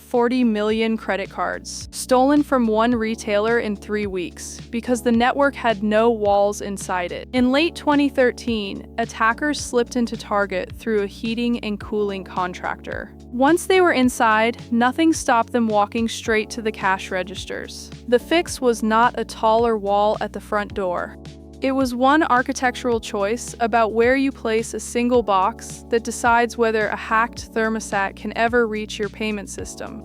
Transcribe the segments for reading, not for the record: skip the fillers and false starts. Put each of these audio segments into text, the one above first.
40 million credit cards, stolen from one retailer in 3 weeks, because the network had no walls inside it. In late 2013, attackers slipped into Target through a heating and cooling contractor. Once they were inside, nothing stopped them walking straight to the cash registers. The fix was not a taller wall at the front door. It was one architectural choice about where you place a single box that decides whether a hacked thermostat can ever reach your payment system.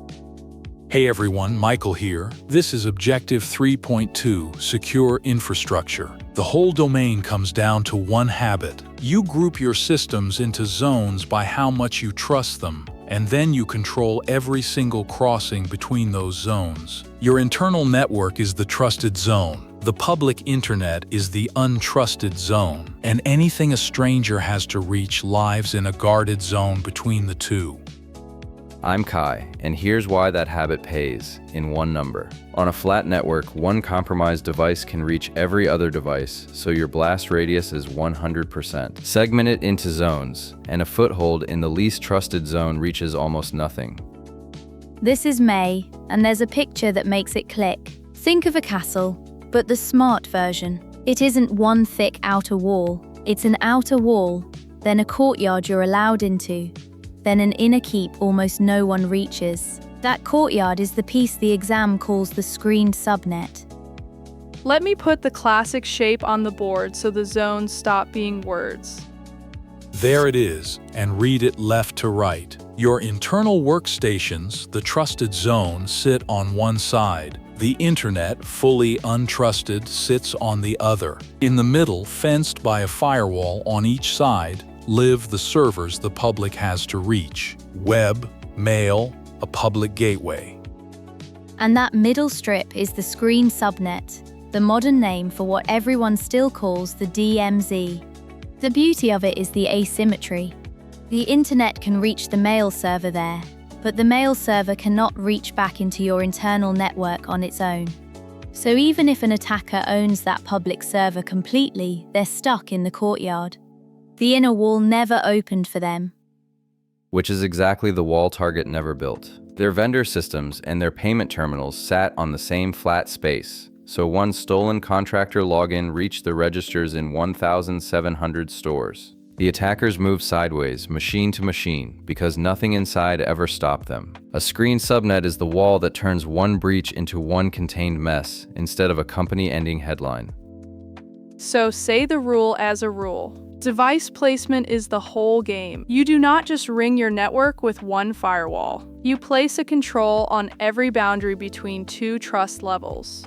Hey everyone, Michael here. This is Objective 3.2, Secure Infrastructure. The whole domain comes down to one habit. You group your systems into zones by how much you trust them, and then you control every single crossing between those zones. Your internal network is the trusted zone. The public internet is the untrusted zone, and anything a stranger has to reach lives in a guarded zone between the two. I'm Kai, and here's why that habit pays, in one number. On a flat network, one compromised device can reach every other device, so your blast radius is 100%. Segment it into zones, and a foothold in the least trusted zone reaches almost nothing. This is May, and there's a picture that makes it click. Think of a castle, but the smart version. It isn't one thick outer wall, it's an outer wall, then a courtyard you're allowed into, then an inner keep almost no one reaches. That courtyard is the piece the exam calls the screened subnet. Let me put the classic shape on the board so the zones stop being words. There it is, and read it left to right. Your internal workstations, the trusted zone, sit on one side. The internet, fully untrusted, sits on the other. In the middle, fenced by a firewall on each side, live the servers the public has to reach. Web, mail, a public gateway. And that middle strip is the screen subnet, the modern name for what everyone still calls the DMZ. The beauty of it is the asymmetry. The internet can reach the mail server there, but the mail server cannot reach back into your internal network on its own. So even if an attacker owns that public server completely, they're stuck in the courtyard. The inner wall never opened for them. Which is exactly the wall Target never built. Their vendor systems and their payment terminals sat on the same flat space, so one stolen contractor login reached the registers in 1,700 stores. The attackers moved sideways, machine to machine, because nothing inside ever stopped them. A screen subnet is the wall that turns one breach into one contained mess, instead of a company-ending headline. So say the rule as a rule. Device placement is the whole game. You do not just ring your network with one firewall. You place a control on every boundary between two trust levels.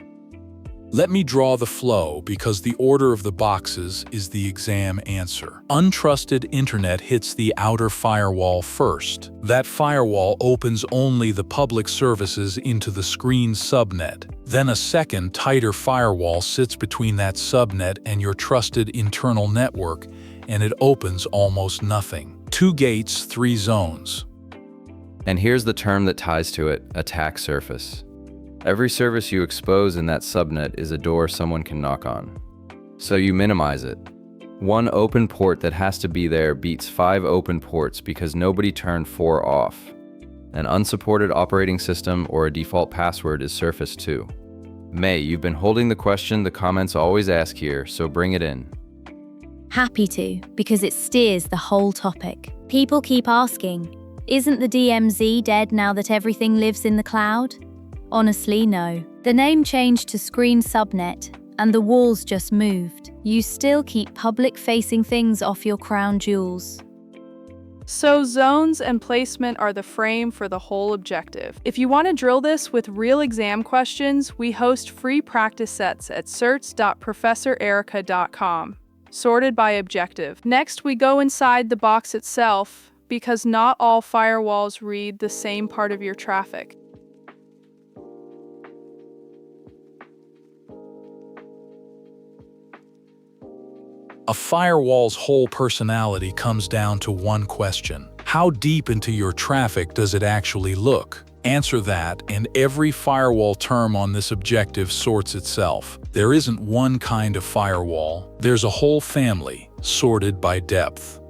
Let me draw the flow because the order of the boxes is the exam answer. Untrusted internet hits the outer firewall first. That firewall opens only the public services into the screen subnet. Then a second, tighter firewall sits between that subnet and your trusted internal network, and it opens almost nothing. 2 gates, 3 zones. And here's the term that ties to it: attack surface. Every service you expose in that subnet is a door someone can knock on. So you minimize it. One open port that has to be there beats 5 open ports because nobody turned 4 off. An unsupported operating system or a default password is surface 2. May, you've been holding the question the comments always ask here, so bring it in. Happy to, because it steers the whole topic. People keep asking, isn't the DMZ dead now that everything lives in the cloud? Honestly, no. The name changed to Screen Subnet, and the walls just moved. You still keep public-facing things off your crown jewels. So zones and placement are the frame for the whole objective. If you want to drill this with real exam questions, we host free practice sets at certs.professorerica.com, sorted by objective. Next, we go inside the box itself, because not all firewalls read the same part of your traffic. A firewall's whole personality comes down to one question. How deep into your traffic does it actually look? Answer that, and every firewall term on this objective sorts itself. There isn't one kind of firewall. There's a whole family, sorted by depth.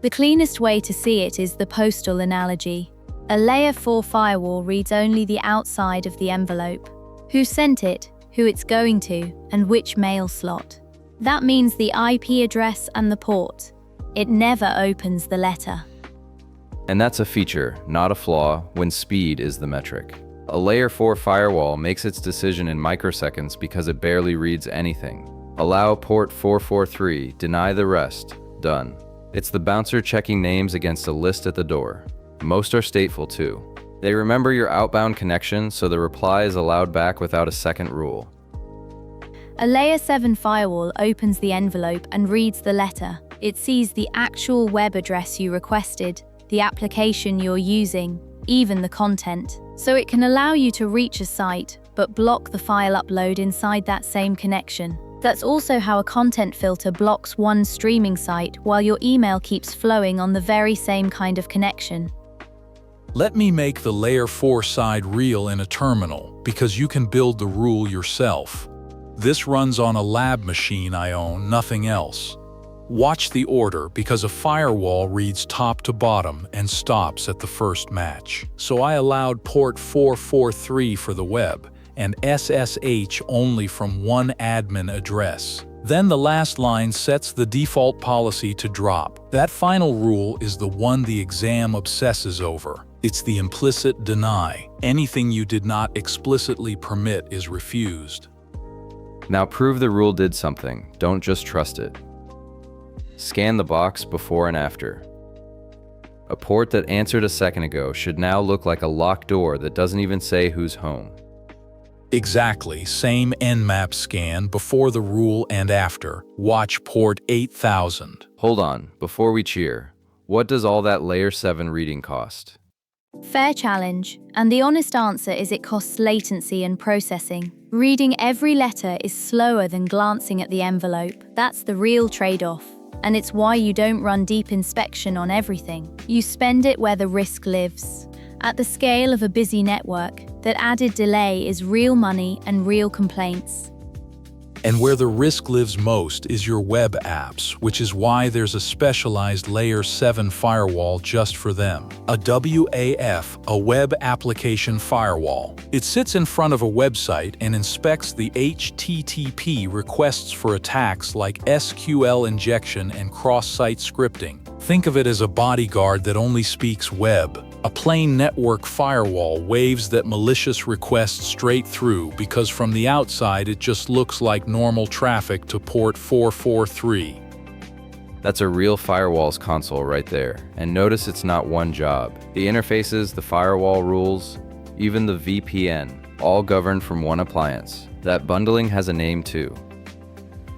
The cleanest way to see it is the postal analogy. A Layer 4 firewall reads only the outside of the envelope. Who sent it, who it's going to, and which mail slot. That means the IP address and the port. It never opens the letter. And that's a feature, not a flaw, when speed is the metric. A Layer 4 firewall makes its decision in microseconds because it barely reads anything. Allow port 443, deny the rest, done. It's the bouncer checking names against a list at the door. Most are stateful too. They remember your outbound connection, so the reply is allowed back without a second rule. A Layer 7 firewall opens the envelope and reads the letter. It sees the actual web address you requested, the application you're using, even the content. So it can allow you to reach a site, but block the file upload inside that same connection. That's also how a content filter blocks one streaming site while your email keeps flowing on the very same kind of connection. Let me make the Layer 4 side real in a terminal, because you can build the rule yourself. This runs on a lab machine I own, nothing else. Watch the order, because a firewall reads top to bottom and stops at the first match. So I allowed port 443 for the web, and SSH only from one admin address. Then the last line sets the default policy to drop. That final rule is the one the exam obsesses over. It's the implicit deny. Anything you did not explicitly permit is refused. Now prove the rule did something, don't just trust it. Scan the box before and after. A port that answered a second ago should now look like a locked door that doesn't even say who's home. Exactly, same Nmap scan before the rule and after. Watch port 8000. Hold on, before we cheer, what does all that Layer 7 reading cost? Fair challenge, and the honest answer is it costs latency and processing. Reading every letter is slower than glancing at the envelope. That's the real trade-off. And it's why you don't run deep inspection on everything. You spend it where the risk lives. At the scale of a busy network, that added delay is real money and real complaints. And where the risk lives most is your web apps, which is why there's a specialized Layer 7 firewall just for them. A WAF, a Web Application Firewall. It sits in front of a website and inspects the HTTP requests for attacks like SQL injection and cross-site scripting. Think of it as a bodyguard that only speaks web. A plain network firewall waves that malicious request straight through because from the outside it just looks like normal traffic to port 443. That's a real firewall's console right there. And notice it's not one job. The interfaces, the firewall rules, even the VPN, all governed from one appliance. That bundling has a name too.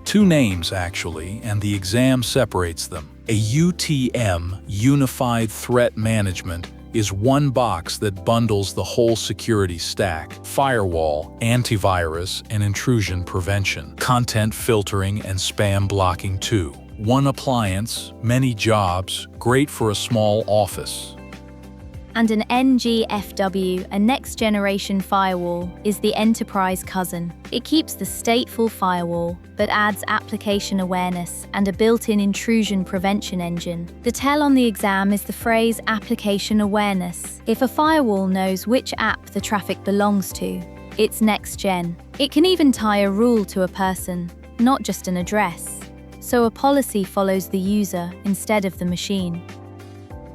Two names actually, and the exam separates them. A UTM, Unified Threat Management, is one box that bundles the whole security stack: firewall, antivirus, and intrusion prevention, content filtering and spam blocking too. One appliance, many jobs, great for a small office. And an NGFW, a next-generation firewall, is the enterprise cousin. It keeps the stateful firewall, but adds application awareness and a built-in intrusion prevention engine. The tell on the exam is the phrase application awareness. If a firewall knows which app the traffic belongs to, it's next-gen. It can even tie a rule to a person, not just an address. So a policy follows the user instead of the machine.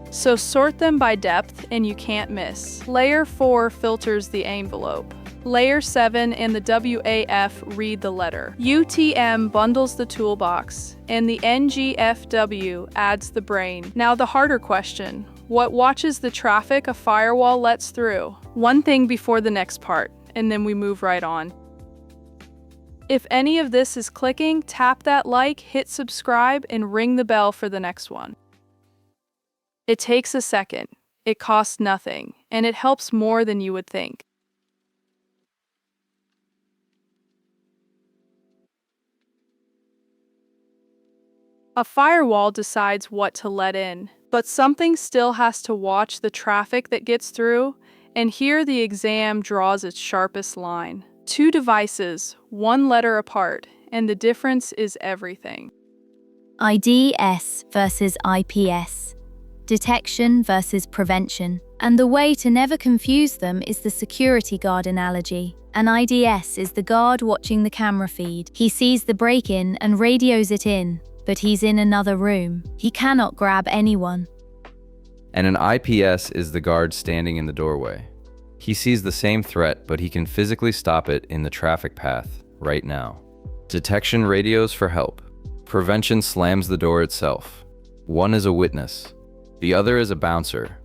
So sort them by depth and you can't miss. Layer 4 filters the envelope. Layer 7 and the WAF read the letter. UTM bundles the toolbox, and the NGFW adds the brain. Now the harder question: what watches the traffic a firewall lets through? One thing before the next part, and then we move right on. If any of this is clicking, tap that like, hit subscribe, and ring the bell for the next one. It takes a second, it costs nothing, and it helps more than you would think. A firewall decides what to let in, but something still has to watch the traffic that gets through, and here the exam draws its sharpest line. Two devices, one letter apart, and the difference is everything. IDS versus IPS. detection versus prevention. And the way to never confuse them is the security guard analogy. An IDS is the guard watching the camera feed. He sees the break-in and radios it in, but he's in another room. He cannot grab anyone. And an IPS is the guard standing in the doorway. He sees the same threat, but he can physically stop it in the traffic path right now. Detection radios for help. Prevention slams the door itself. One is a witness. The other is a bouncer.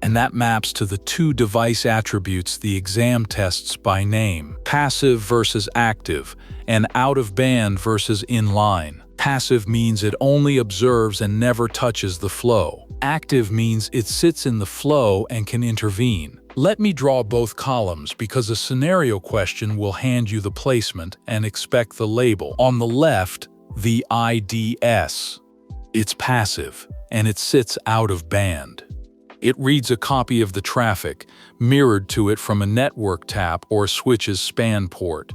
And that maps to the two device attributes the exam tests by name: passive versus active, and out-of-band versus inline. Passive means it only observes and never touches the flow. Active means it sits in the flow and can intervene. Let me draw both columns because a scenario question will hand you the placement and expect the label. On the left, the IDS. It's passive, and it sits out of band. It reads a copy of the traffic, mirrored to it from a network tap or switch's span port.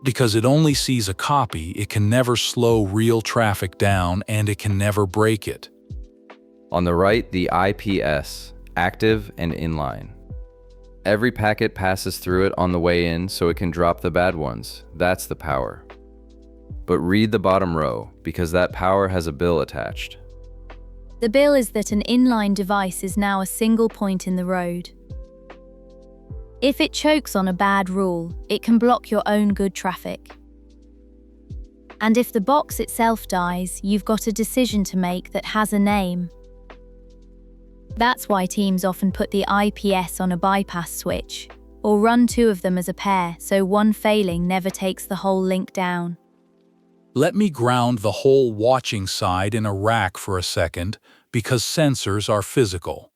Because it only sees a copy, it can never slow real traffic down and it can never break it. On the right, the IPS, active and inline. Every packet passes through it on the way in so it can drop the bad ones. That's the power. But read the bottom row, because that power has a bill attached. The bill is that an inline device is now a single point in the road. If it chokes on a bad rule, it can block your own good traffic. And if the box itself dies, you've got a decision to make that has a name. That's why teams often put the IPS on a bypass switch, or run two of them as a pair so one failing never takes the whole link down. Let me ground the whole watching side in a rack for a second, because sensors are physical.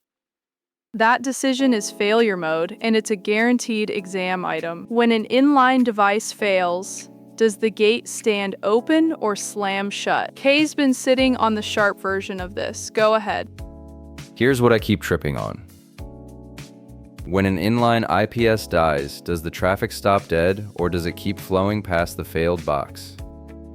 That decision is failure mode, and it's a guaranteed exam item. When an inline device fails, does the gate stand open or slam shut? Kay's been sitting on the sharp version of this. Go ahead. Here's what I keep tripping on. When an inline IPS dies, does the traffic stop dead, or does it keep flowing past the failed box?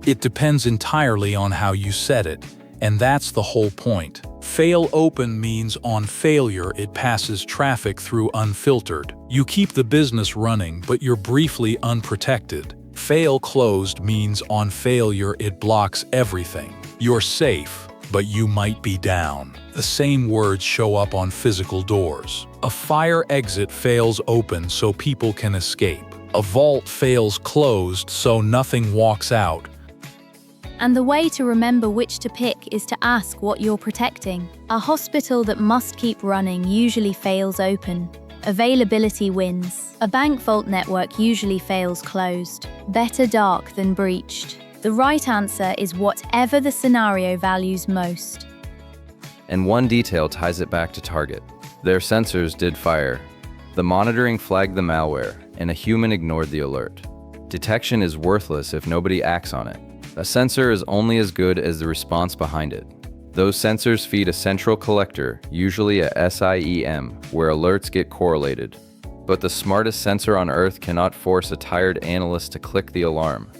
It depends entirely on how you set it, and that's the whole point. Fail open means on failure it passes traffic through unfiltered. You keep the business running, but you're briefly unprotected. Fail closed means on failure it blocks everything. You're safe, but you might be down. The same words show up on physical doors. A fire exit fails open so people can escape. A vault fails closed so nothing walks out. And the way to remember which to pick is to ask what you're protecting. A hospital that must keep running usually fails open. Availability wins. A bank vault network usually fails closed. Better dark than breached. The right answer is whatever the scenario values most. And one detail ties it back to target. Their sensors did fire. The monitoring flagged the malware, and a human ignored the alert. Detection is worthless if nobody acts on it. A sensor is only as good as the response behind it. Those sensors feed a central collector, usually a SIEM, where alerts get correlated. But the smartest sensor on Earth cannot force a tired analyst to click the alarm.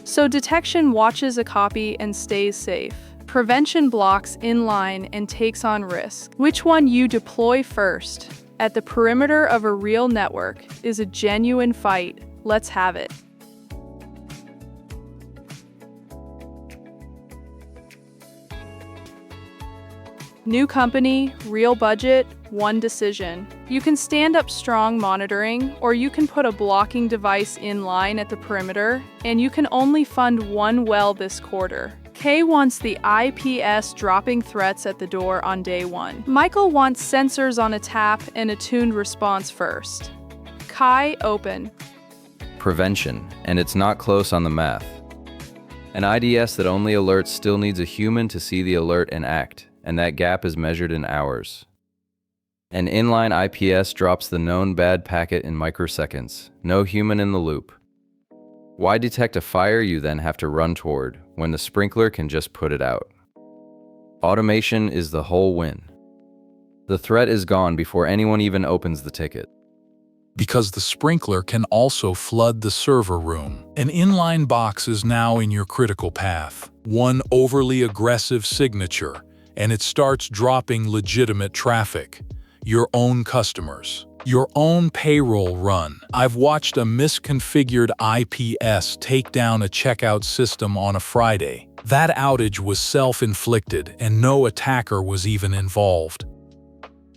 So detection watches a copy and stays safe. Prevention blocks inline and takes on risk. Which one you deploy first at the perimeter of a real network is a genuine fight. Let's have it. New company, real budget, one decision. You can stand up strong monitoring, or you can put a blocking device in line at the perimeter, and you can only fund one well this quarter. Kay wants the IPS dropping threats at the door on day one. Michael wants sensors on a tap and a tuned response first. Kai, open. Prevention, and it's not close on the math. An IDS that only alerts still needs a human to see the alert and act, and that gap is measured in hours. An inline IPS drops the known bad packet in microseconds, no human in the loop. Why detect a fire you then have to run toward, when the sprinkler can just put it out? Automation is the whole win. The threat is gone before anyone even opens the ticket. Because the sprinkler can also flood the server room. An inline box is now in your critical path. One overly aggressive signature, and it starts dropping legitimate traffic. Your own customers. Your own payroll run. I've watched a misconfigured IPS take down a checkout system on a Friday. That outage was self-inflicted and no attacker was even involved.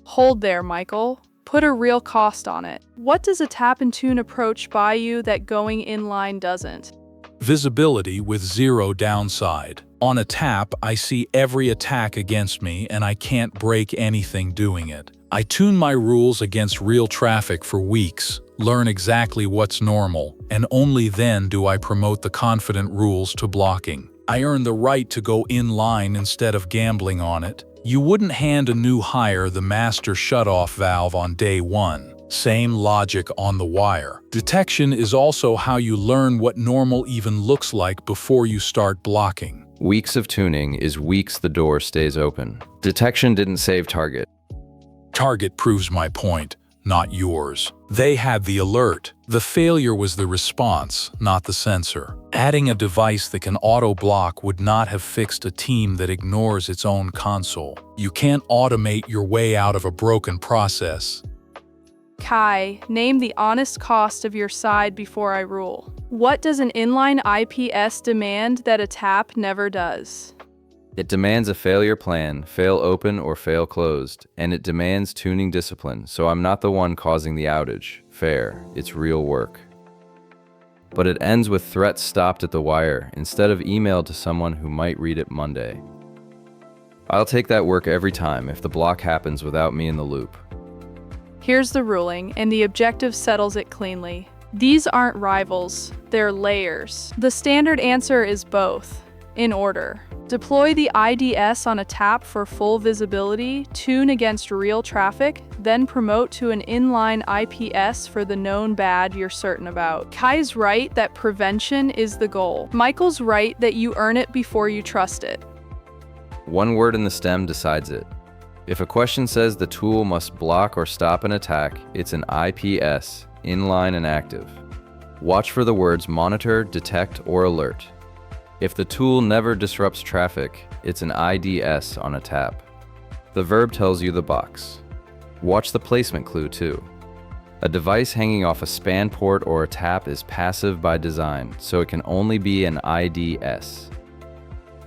Hold there, Michael. Put a real cost on it. What does a tap and tune approach buy you that going inline doesn't? Visibility with zero downside. On a tap, I see every attack against me and I can't break anything doing it. I tune my rules against real traffic for weeks, learn exactly what's normal, and only then do I promote the confident rules to blocking. I earn the right to go inline instead of gambling on it. You wouldn't hand a new hire the master shutoff valve on day one. Same logic on the wire. Detection is also how you learn what normal even looks like before you start blocking. Weeks of tuning is weeks the door stays open. Detection didn't save target. Target proves my point, not yours. They had the alert. The failure was the response, not the sensor. Adding a device that can auto-block would not have fixed a team that ignores its own console. You can't automate your way out of a broken process. Kai, name the honest cost of your side before I rule. What does an inline IPS demand that a tap never does? It demands a failure plan, fail open or fail closed, and it demands tuning discipline, so I'm not the one causing the outage. Fair, it's real work. But it ends with threats stopped at the wire instead of emailed to someone who might read it Monday. I'll take that work every time if the block happens without me in the loop. Here's the ruling, and the objective settles it cleanly. These aren't rivals, they're layers. The standard answer is both, in order. Deploy the IDS on a tap for full visibility, tune against real traffic, then promote to an inline IPS for the known bad you're certain about. Kai's right that prevention is the goal. Michael's right that you earn it before you trust it. One word in the stem decides it. If a question says the tool must block or stop an attack, it's an IPS, inline and active. Watch for the words monitor, detect, or alert. If the tool never disrupts traffic, it's an IDS on a tap. The verb tells you the box. Watch the placement clue too. A device hanging off a span port or a tap is passive by design, so it can only be an IDS.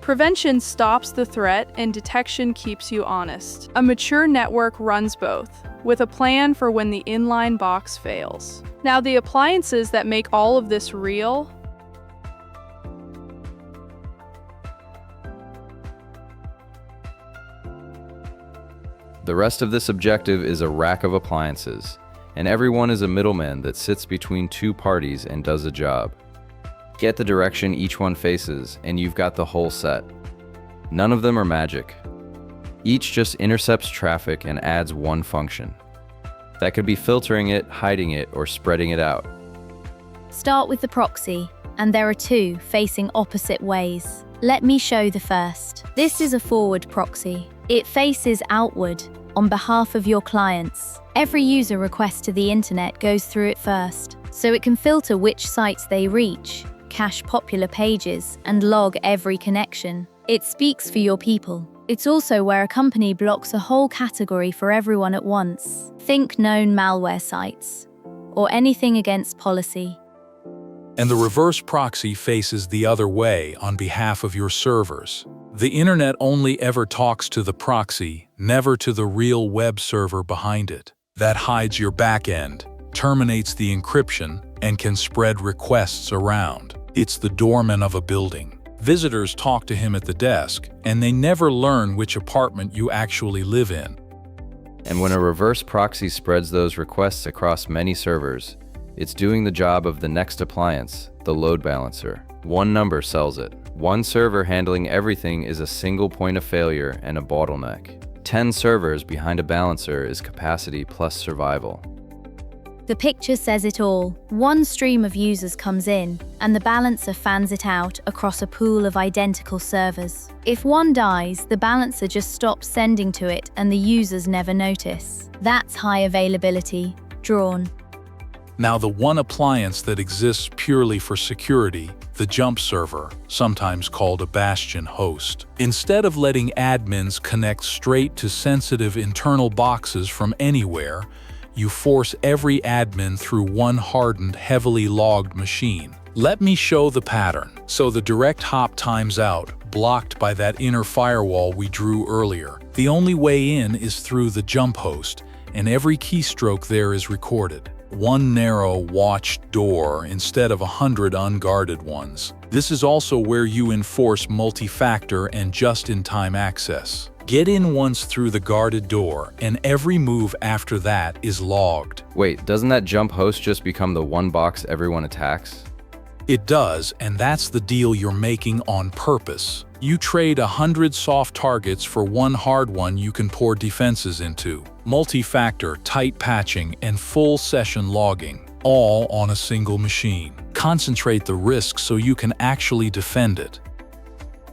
Prevention stops the threat and detection keeps you honest. A mature network runs both, with a plan for when the inline box fails. Now, the appliances that make all of this real. The rest of this objective is a rack of appliances, and everyone is a middleman that sits between two parties and does a job. Get the direction each one faces, and you've got the whole set. None of them are magic. Each just intercepts traffic and adds one function. That could be filtering it, hiding it, or spreading it out. Start with the proxy, and there are two facing opposite ways. Let me show the first. This is a forward proxy. It faces outward on behalf of your clients. Every user request to the internet goes through it first, so it can filter which sites they reach, cache popular pages, and log every connection. It speaks for your people. It's also where a company blocks a whole category for everyone at once. Think known malware sites, or anything against policy. And the reverse proxy faces the other way on behalf of your servers. The internet only ever talks to the proxy, never to the real web server behind it. That hides your backend, terminates the encryption, and can spread requests around. It's the doorman of a building. Visitors talk to him at the desk, and they never learn which apartment you actually live in. And when a reverse proxy spreads those requests across many servers, it's doing the job of the next appliance, the load balancer. One number sells it. One server handling everything is a single point of failure and a bottleneck. 10 servers behind a balancer is capacity plus survival. The picture says it all. One stream of users comes in, and the balancer fans it out across a pool of identical servers. If one dies, the balancer just stops sending to it and the users never notice. That's high availability, drawn. Now, the one appliance that exists purely for security the jump server, sometimes called a bastion host. Instead of letting admins connect straight to sensitive internal boxes from anywhere, you force every admin through one hardened, heavily logged machine. Let me show the pattern. So the direct hop times out, blocked by that inner firewall we drew earlier. The only way in is through the jump host, and every keystroke there is recorded. One narrow, watched door instead of 100 unguarded ones. This is also where you enforce multi-factor and just-in-time access. Get in once through the guarded door, and every move after that is logged. Wait, doesn't that jump host just become the one box everyone attacks? It does, and that's the deal you're making on purpose. You trade 100 soft targets for one hard one you can pour defenses into. Multi-factor, tight patching, and full session logging, all on a single machine. Concentrate the risk so you can actually defend it.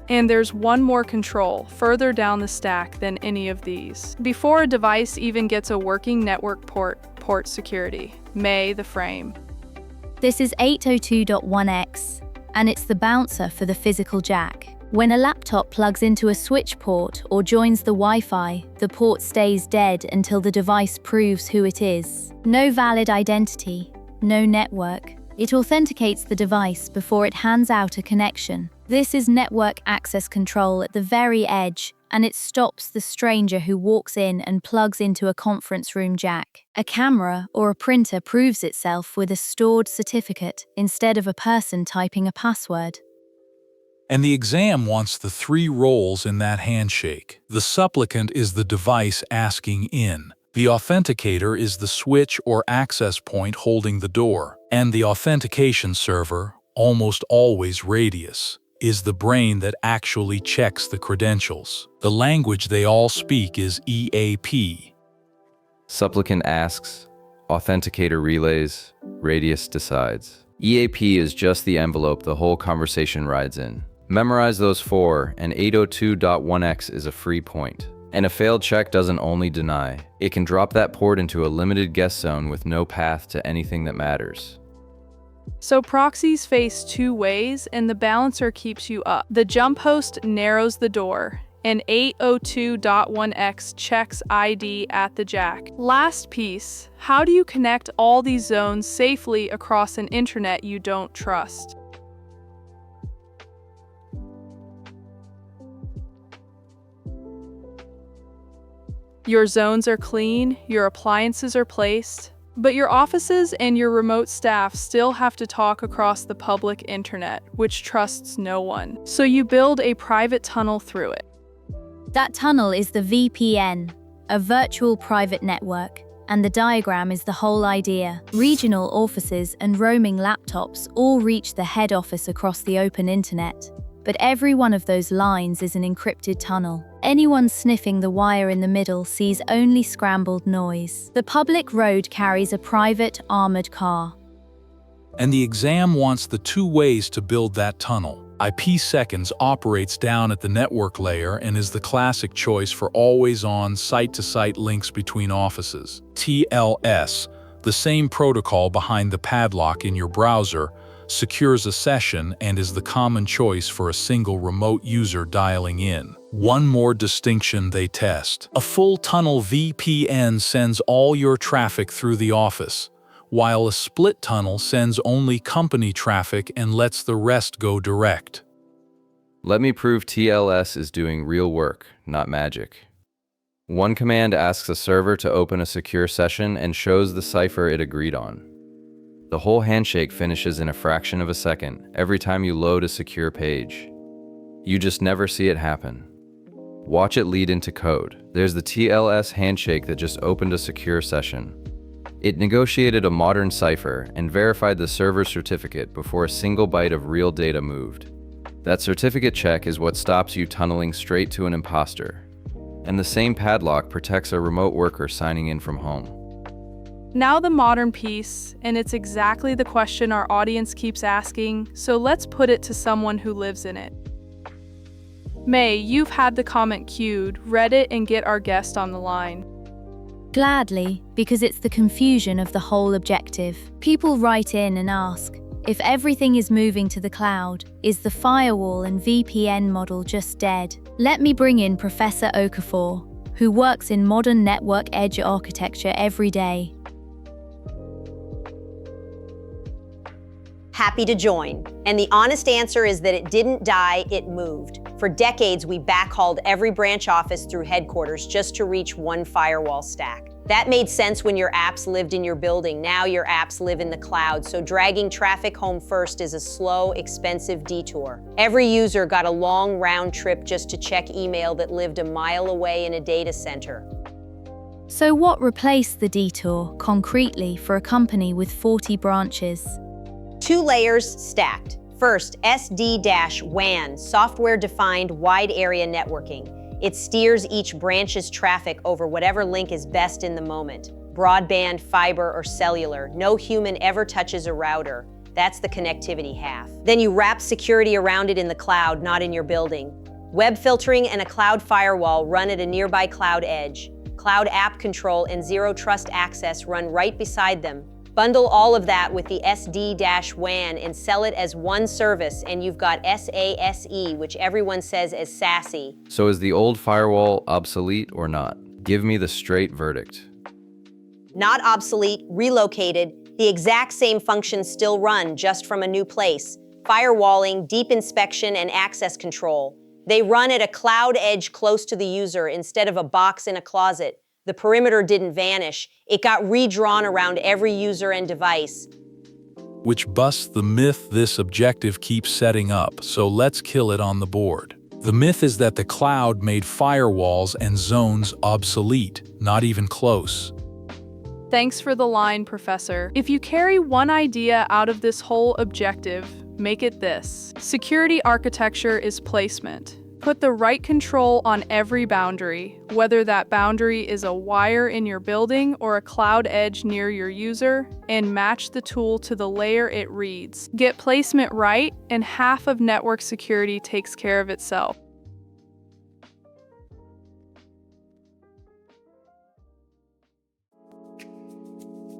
And there's one more control further down the stack than any of these. Before a device even gets a working network port security. The frame. This is 802.1x, and it's the bouncer for the physical jack. When a laptop plugs into a switch port or joins the Wi-Fi, the port stays dead until the device proves who it is. No valid identity, no network. It authenticates the device before it hands out a connection. This is network access control at the very edge, and it stops the stranger who walks in and plugs into a conference room jack. A camera or a printer proves itself with a stored certificate instead of a person typing a password. And the exam wants the 3 roles in that handshake. The supplicant is the device asking in. The authenticator is the switch or access point holding the door. And the authentication server, almost always RADIUS, is the brain that actually checks the credentials. The language they all speak is EAP. Supplicant asks, authenticator relays, RADIUS decides. EAP is just the envelope the whole conversation rides in. Memorize those 4, and 802.1x is a free point. And a failed check doesn't only deny, it can drop that port into a limited guest zone with no path to anything that matters. So proxies face 2 ways, and the balancer keeps you up. The jump host narrows the door, and 802.1x checks ID at the jack. Last piece, how do you connect all these zones safely across an internet you don't trust? Your zones are clean, your appliances are placed, but your offices and your remote staff still have to talk across the public internet, which trusts no one. So you build a private tunnel through it. That tunnel is the VPN, a virtual private network, and the diagram is the whole idea. Regional offices and roaming laptops all reach the head office across the open internet. But every one of those lines is an encrypted tunnel. Anyone sniffing the wire in the middle sees only scrambled noise. The public road carries a private, armored car. And the exam wants the 2 ways to build that tunnel. IPSec operates down at the network layer and is the classic choice for always-on, site-to-site links between offices. TLS, the same protocol behind the padlock in your browser, secures a session and is the common choice for a single remote user dialing in. One more distinction they test. A full tunnel VPN sends all your traffic through the office, while a split tunnel sends only company traffic and lets the rest go direct. Let me prove TLS is doing real work, not magic. One command asks a server to open a secure session and shows the cipher it agreed on. The whole handshake finishes in a fraction of a second every time you load a secure page. You just never see it happen. Watch it lead into code. There's the TLS handshake that just opened a secure session. It negotiated a modern cipher and verified the server's certificate before a single byte of real data moved. That certificate check is what stops you tunneling straight to an imposter. And the same padlock protects a remote worker signing in from home. Now the modern piece, and it's exactly the question our audience keeps asking, so let's put it to someone who lives in it. May, you've had the comment queued, read it, and get our guest on the line. Gladly, because it's the confusion of the whole objective. People write in and ask, If everything is moving to the cloud, is the firewall and VPN model just dead? Let me bring in Professor Okafor, who works in modern network edge architecture every day. Happy to join. And the honest answer is that it didn't die, it moved. For decades, we backhauled every branch office through headquarters just to reach one firewall stack. That made sense when your apps lived in your building. Now your apps live in the cloud, so dragging traffic home first is a slow, expensive detour. Every user got a long round trip just to check email that lived a mile away in a data center. So what replaced the detour, concretely, for a company with 40 branches? 2 layers stacked. First, SD-WAN, software-defined wide area networking. It steers each branch's traffic over whatever link is best in the moment. Broadband, fiber, or cellular. No human ever touches a router. That's the connectivity half. Then you wrap security around it in the cloud, not in your building. Web filtering and a cloud firewall run at a nearby cloud edge. Cloud app control and zero trust access run right beside them. Bundle all of that with the SD-WAN and sell it as one service, and you've got SASE, which everyone says is SASE. So is the old firewall obsolete or not? Give me the straight verdict. Not obsolete, relocated. The exact same functions still run, just from a new place. Firewalling, deep inspection, and access control. They run at a cloud edge close to the user instead of a box in a closet. The perimeter didn't vanish. It got redrawn around every user and device. Which busts the myth this objective keeps setting up, so let's kill it on the board. The myth is that the cloud made firewalls and zones obsolete, not even close. Thanks for the line, Professor. If you carry one idea out of this whole objective, make it this. Security architecture is placement. Put the right control on every boundary, whether that boundary is a wire in your building or a cloud edge near your user, and match the tool to the layer it reads. Get placement right, and half of network security takes care of itself.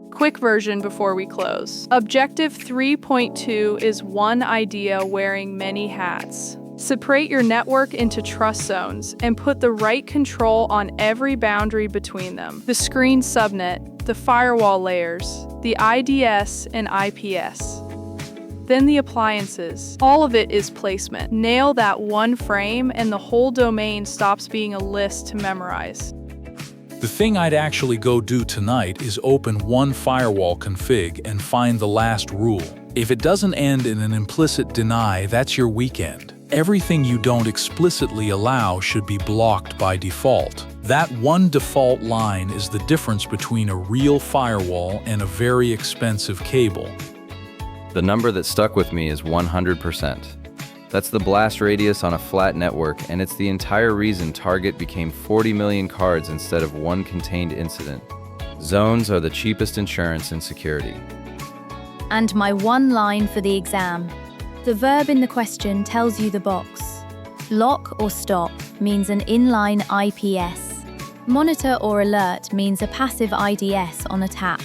Quick version before we close. Objective 3.2 is one idea wearing many hats. Separate your network into trust zones and put the right control on every boundary between them. The screen subnet, the firewall layers, the IDS and IPS. Then the appliances. All of it is placement. Nail that one frame and the whole domain stops being a list to memorize. The thing I'd actually go do tonight is open one firewall config and find the last rule. If it doesn't end in an implicit deny, that's your weekend. Everything you don't explicitly allow should be blocked by default. That one default line is the difference between a real firewall and a very expensive cable. The number that stuck with me is 100%. That's the blast radius on a flat network, and it's the entire reason Target became 40 million cards instead of one contained incident. Zones are the cheapest insurance in security. And my one line for the exam. The verb in the question tells you the box. Lock or stop means an inline IPS. Monitor or alert means a passive IDS on a tap.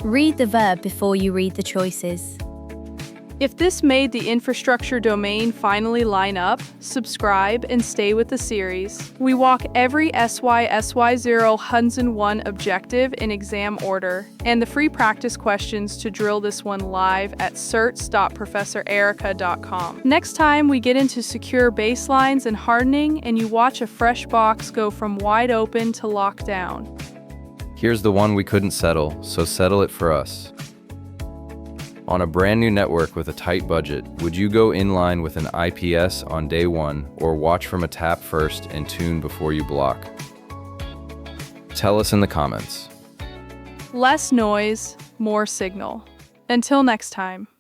Read the verb before you read the choices. If this made the infrastructure domain finally line up, subscribe and stay with the series. We walk every SY0-701 objective in exam order, and the free practice questions to drill this one live at certs.professorerica.com. Next time, we get into secure baselines and hardening, and you watch a fresh box go from wide open to lockdown. Here's the one we couldn't settle, so settle it for us. On a brand new network with a tight budget, would you go inline with an IPS on day one or watch from a tap first and tune before you block? Tell us in the comments. Less noise, more signal. Until next time.